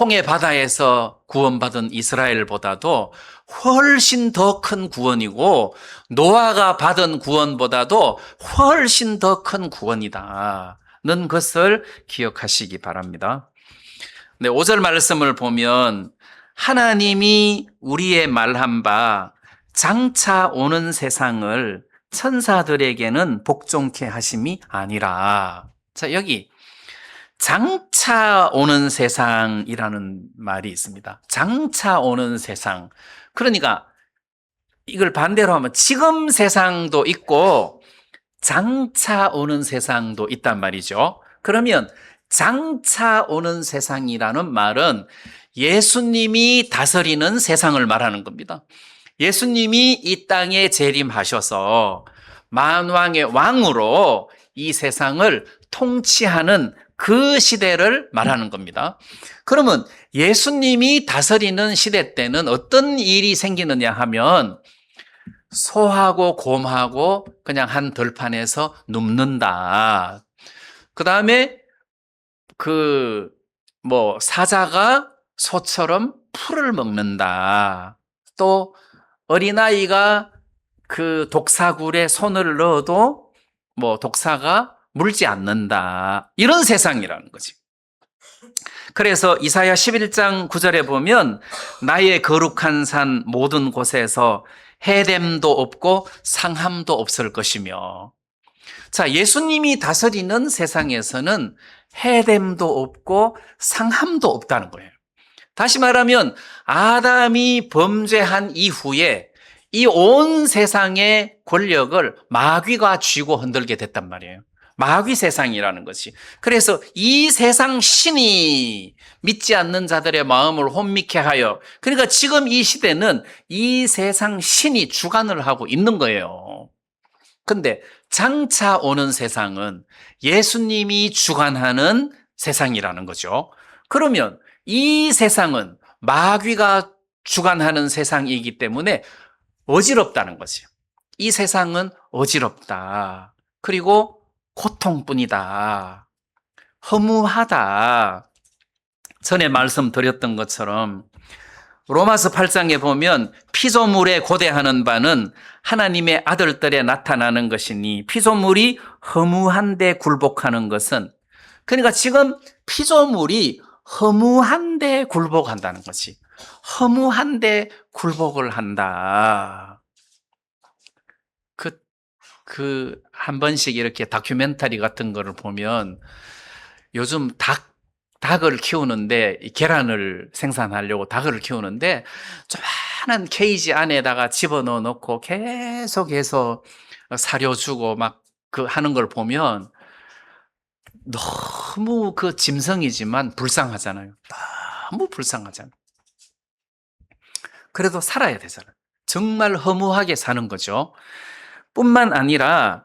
홍해 바다에서 구원받은 이스라엘보다도 훨씬 더 큰 구원이고, 노아가 받은 구원보다도 훨씬 더 큰 구원이다는 것을 기억하시기 바랍니다. 5절 말씀을 보면 하나님이 우리의 말한 바 장차 오는 세상을 천사들에게는 복종케 하심이 아니라. 자, 여기 장차 오는 세상이라는 말이 있습니다. 장차 오는 세상. 그러니까 이걸 반대로 하면 지금 세상도 있고 장차 오는 세상도 있단 말이죠. 그러면 장차 오는 세상이라는 말은 예수님이 다스리는 세상을 말하는 겁니다. 예수님이 이 땅에 재림하셔서 만왕의 왕으로 이 세상을 통치하는 그 시대를 말하는 겁니다. 그러면 예수님이 다스리는 시대 때는 어떤 일이 생기느냐 하면 소하고 곰하고 그냥 한 들판에서 눕는다. 그 다음에 사자가 소처럼 풀을 먹는다. 또 어린아이가 그 독사굴에 손을 넣어도 독사가 물지 않는다. 이런 세상이라는 거지. 그래서 이사야 11장 9절에 보면 나의 거룩한 산 모든 곳에서 해됨도 없고 상함도 없을 것이며. 자, 예수님이 다스리는 세상에서는 해됨도 없고 상함도 없다는 거예요. 다시 말하면 아담이 범죄한 이후에 이 온 세상의 권력을 마귀가 쥐고 흔들게 됐단 말이에요. 마귀 세상이라는 것이. 그래서 이 세상 신이 믿지 않는 자들의 마음을 혼미케 하여, 그러니까 지금 이 시대는 이 세상 신이 주관을 하고 있는 거예요. 근데 장차 오는 세상은 예수님이 주관하는 세상이라는 거죠. 그러면 이 세상은 마귀가 주관하는 세상이기 때문에 어지럽다는 거지. 이 세상은 어지럽다. 그리고 고통뿐이다. 허무하다. 전에 말씀드렸던 것처럼 로마서 8장에 보면 피조물에 고대하는 바는 하나님의 아들들에 나타나는 것이니 피조물이 허무한데 굴복하는 것은, 그러니까 지금 피조물이 허무한데 굴복한다는 거지. 허무한데 굴복을 한다. 한 번씩 이렇게 다큐멘터리 같은 거를 보면 요즘 닭을 키우는데, 계란을 생산하려고 닭을 키우는데 조그마한 케이지 안에다가 집어넣어 놓고 계속해서 사료 주고 막 하는 걸 보면 너무 짐승이지만 불쌍하잖아요. 너무 불쌍하잖아요. 그래도 살아야 되잖아요. 정말 허무하게 사는 거죠. 뿐만 아니라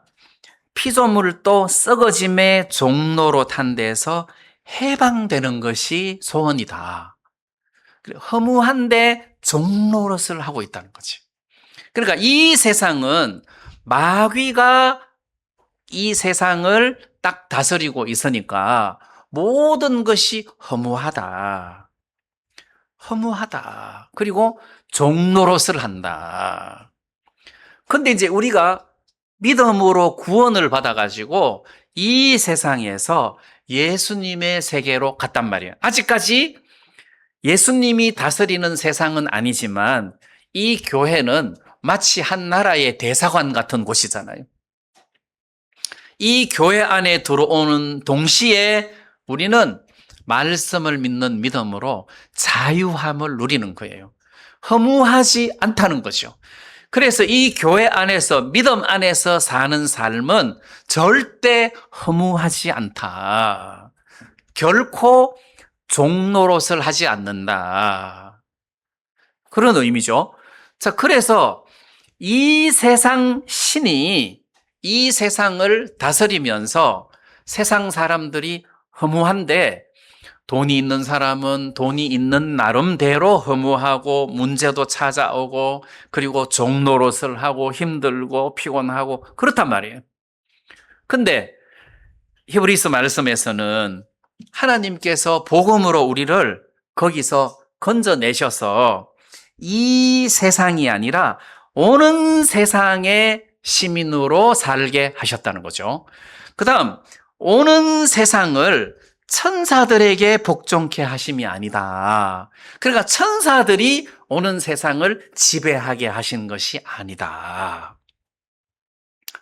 피조물도 썩어짐의 종로로 탄 데서 해방되는 것이 소원이다. 허무한데 종노릇을 하고 있다는 거지. 그러니까 이 세상은 마귀가 이 세상을 딱 다스리고 있으니까 모든 것이 허무하다. 허무하다. 그리고 종노릇을 한다. 근데 이제 우리가 믿음으로 구원을 받아가지고 이 세상에서 예수님의 세계로 갔단 말이에요. 아직까지 예수님이 다스리는 세상은 아니지만 이 교회는 마치 한 나라의 대사관 같은 곳이잖아요. 이 교회 안에 들어오는 동시에 우리는 말씀을 믿는 믿음으로 자유함을 누리는 거예요. 허무하지 않다는 거죠. 그래서 이 교회 안에서, 믿음 안에서 사는 삶은 절대 허무하지 않다. 결코 종노릇을 하지 않는다. 그런 의미죠. 자, 그래서 이 세상 신이 이 세상을 다스리면서 세상 사람들이 허무한데, 돈이 있는 사람은 돈이 있는 나름대로 허무하고 문제도 찾아오고 그리고 종노릇을 하고 힘들고 피곤하고 그렇단 말이에요. 근데 히브리서 말씀에서는 하나님께서 복음으로 우리를 거기서 건져내셔서 이 세상이 아니라 오는 세상의 시민으로 살게 하셨다는 거죠. 그 다음, 오는 세상을 천사들에게 복종케 하심이 아니다. 그러니까 천사들이 오는 세상을 지배하게 하신 것이 아니다.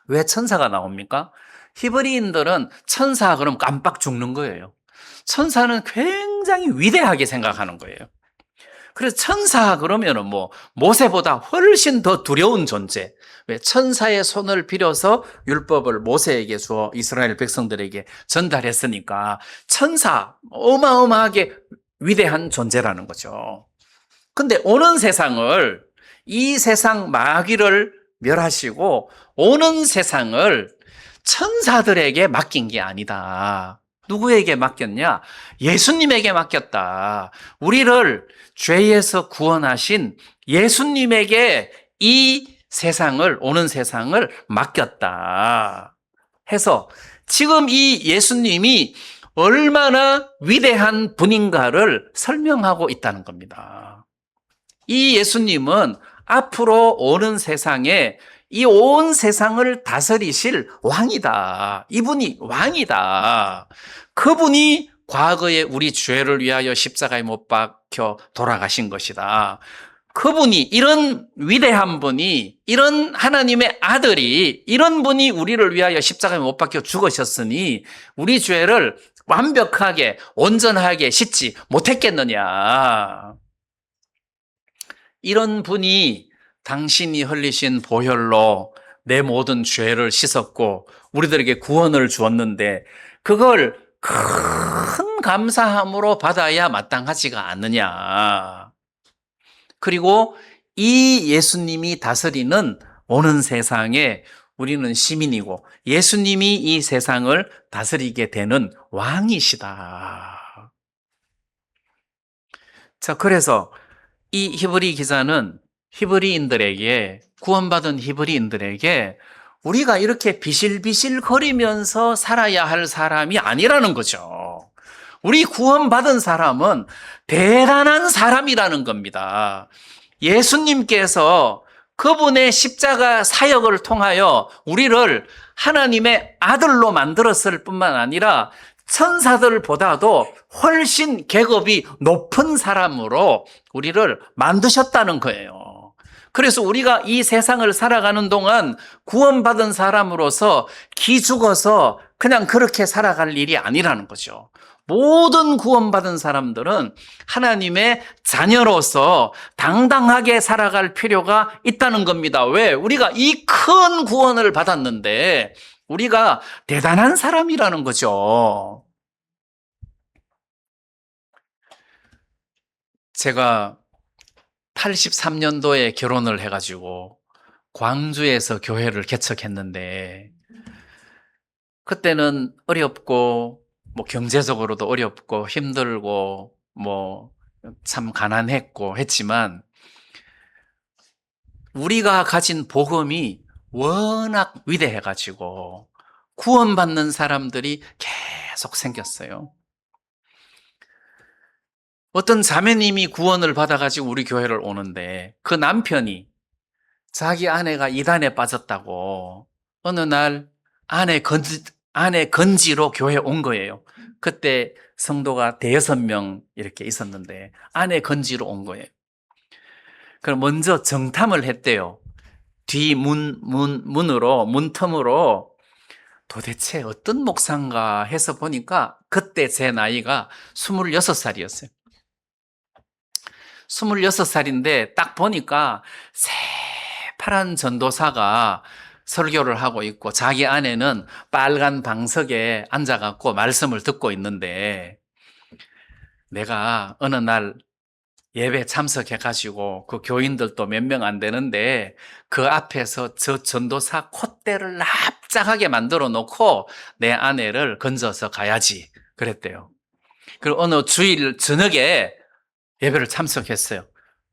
왜 천사가 나옵니까? 히브리인들은 천사 그러면 깜빡 죽는 거예요. 천사는 굉장히 위대하게 생각하는 거예요. 그래서 천사 그러면은 모세보다 훨씬 더 두려운 존재. 왜? 천사의 손을 빌어서 율법을 모세에게 주어 이스라엘 백성들에게 전달했으니까 천사, 어마어마하게 위대한 존재라는 거죠. 근데 오는 세상을, 이 세상 마귀를 멸하시고 오는 세상을 천사들에게 맡긴 게 아니다. 누구에게 맡겼냐? 예수님에게 맡겼다. 우리를 죄에서 구원하신 예수님에게 이 세상을, 오는 세상을 맡겼다 해서 지금 이 예수님이 얼마나 위대한 분인가를 설명하고 있다는 겁니다. 이 예수님은 앞으로 오는 세상에 이 온 세상을 다스리실 왕이다. 이분이 왕이다. 그분이 과거에 우리 죄를 위하여 십자가에 못 박혀 돌아가신 것이다. 그분이, 이런 위대한 분이, 이런 하나님의 아들이, 이런 분이 우리를 위하여 십자가에 못 박혀 죽으셨으니 우리 죄를 완벽하게 온전하게 씻지 못했겠느냐. 이런 분이 당신이 흘리신 보혈로 내 모든 죄를 씻었고 우리들에게 구원을 주었는데 그걸 큰 감사함으로 받아야 마땅하지가 않느냐. 그리고 이 예수님이 다스리는 오는 세상에 우리는 시민이고 예수님이 이 세상을 다스리게 되는 왕이시다. 자, 그래서 이 히브리 기자는 히브리인들에게, 구원받은 히브리인들에게 우리가 이렇게 비실비실 거리면서 살아야 할 사람이 아니라는 거죠. 우리 구원받은 사람은 대단한 사람이라는 겁니다. 예수님께서 그분의 십자가 사역을 통하여 우리를 하나님의 아들로 만들었을 뿐만 아니라 천사들보다도 훨씬 계급이 높은 사람으로 우리를 만드셨다는 거예요. 그래서 우리가 이 세상을 살아가는 동안 구원받은 사람으로서 기죽어서 그냥 그렇게 살아갈 일이 아니라는 거죠. 모든 구원받은 사람들은 하나님의 자녀로서 당당하게 살아갈 필요가 있다는 겁니다. 왜? 우리가 이 큰 구원을 받았는데 우리가 대단한 사람이라는 거죠. 제가 83년도에 결혼을 해가지고 광주에서 교회를 개척했는데 그때는 어렵고 경제적으로도 어렵고 힘들고 참 가난했고 했지만 우리가 가진 복음이 워낙 위대해가지고 구원받는 사람들이 계속 생겼어요. 어떤 자매님이 구원을 받아가지고 우리 교회를 오는데 그 남편이 자기 아내가 이단에 빠졌다고 어느 날 아내 건지로 교회에 온 거예요. 그때 성도가 대여섯 명 이렇게 있었는데 아내 건지로 온 거예요. 그럼 먼저 정탐을 했대요. 뒤 문틈으로 도대체 어떤 목사인가 해서 보니까 그때 제 나이가 26살이었어요. 26살인데 딱 보니까 새파란 전도사가 설교를 하고 있고 자기 아내는 빨간 방석에 앉아갖고 말씀을 듣고 있는데 내가 어느 날 예배 참석해가지고 그 교인들도 몇 명 안 되는데 그 앞에서 저 전도사 콧대를 납작하게 만들어 놓고 내 아내를 건져서 가야지 그랬대요. 그리고 어느 주일 저녁에 예배를 참석했어요.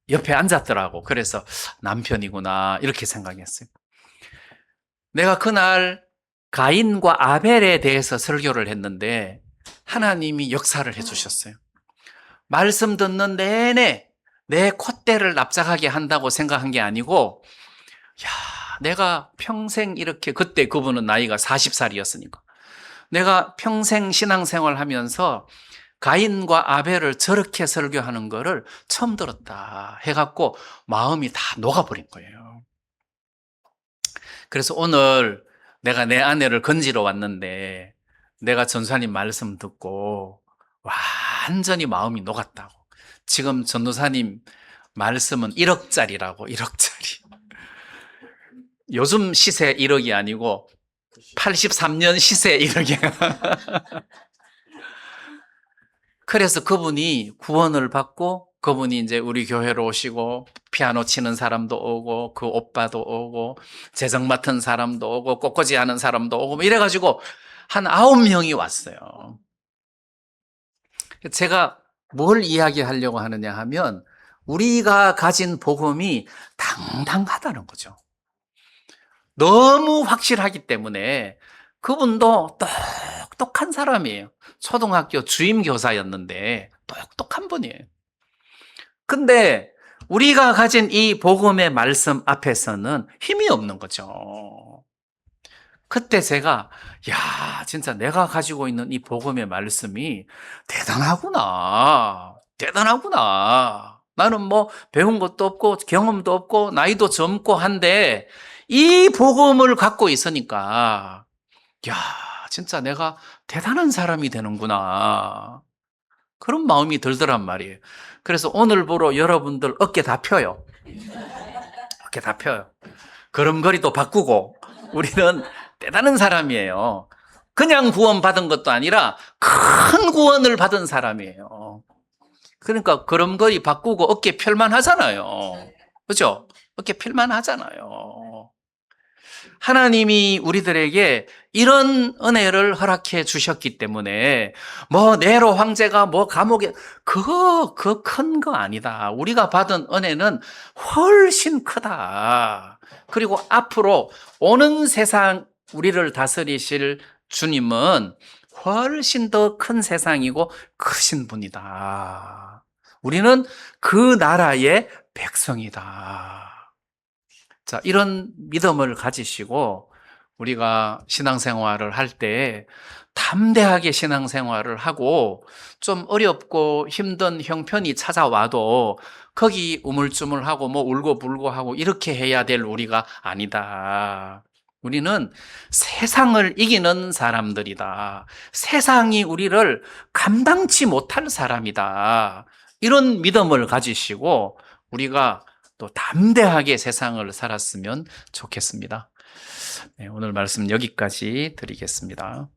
옆에 앉았더라고. 그래서 남편이구나 이렇게 생각했어요. 내가 그날 가인과 아벨에 대해서 설교를 했는데 하나님이 역사를 해주셨어요. 말씀 듣는 내내 내 콧대를 납작하게 한다고 생각한 게 아니고 내가 평생 이렇게 그때 그분은 나이가 40살이었으니까 내가 평생 신앙생활 하면서 가인과 아벨을 저렇게 설교하는 거를 처음 들었다 해갖고 마음이 다 녹아버린 거예요. 그래서 오늘 내가 내 아내를 건지러 왔는데 내가 전사님 말씀 듣고 완전히 마음이 녹았다고. 지금 전도사님 말씀은 1억짜리라고. 1억짜리. 요즘 시세 1억이 아니고 83년 시세 1억이야. 그래서 그분이 구원을 받고 그분이 이제 우리 교회로 오시고 피아노 치는 사람도 오고 그 오빠도 오고 재정 맡은 사람도 오고 꽃꽂이 하는 사람도 오고 이래가지고 한 9명이 왔어요. 제가 뭘 이야기하려고 하느냐 하면 우리가 가진 복음이 당당하다는 거죠. 너무 확실하기 때문에 그분도 똑똑한 사람이에요. 초등학교 주임교사였는데 똑똑한 분이에요. 근데 우리가 가진 이 복음의 말씀 앞에서는 힘이 없는 거죠. 그때 제가 진짜 내가 가지고 있는 이 복음의 말씀이 대단하구나. 나는 배운 것도 없고 경험도 없고 나이도 젊고 한데 이 복음을 갖고 있으니까 진짜 내가 대단한 사람이 되는구나. 그런 마음이 들더란 말이에요. 그래서 오늘부로 여러분들 어깨 다 펴요. 어깨 다 펴요. 걸음걸이도 바꾸고 우리는 대단한 사람이에요. 그냥 구원받은 것도 아니라 큰 구원을 받은 사람이에요. 그러니까 걸음걸이 바꾸고 어깨 펼만 하잖아요. 그죠? 어깨 펼만 하잖아요. 하나님이 우리들에게 이런 은혜를 허락해 주셨기 때문에 네로 황제가 감옥에 그거 큰 거 아니다. 우리가 받은 은혜는 훨씬 크다. 그리고 앞으로 오는 세상 우리를 다스리실 주님은 훨씬 더 큰 세상이고 크신 분이다. 우리는 그 나라의 백성이다. 자, 이런 믿음을 가지시고 우리가 신앙생활을 할 때 담대하게 신앙생활을 하고 좀 어렵고 힘든 형편이 찾아와도 거기 우물쭈물하고 뭐 울고불고 하고 이렇게 해야 될 우리가 아니다. 우리는 세상을 이기는 사람들이다. 세상이 우리를 감당치 못할 사람이다. 이런 믿음을 가지시고 우리가 또 담대하게 세상을 살았으면 좋겠습니다. 네, 오늘 말씀 여기까지 드리겠습니다.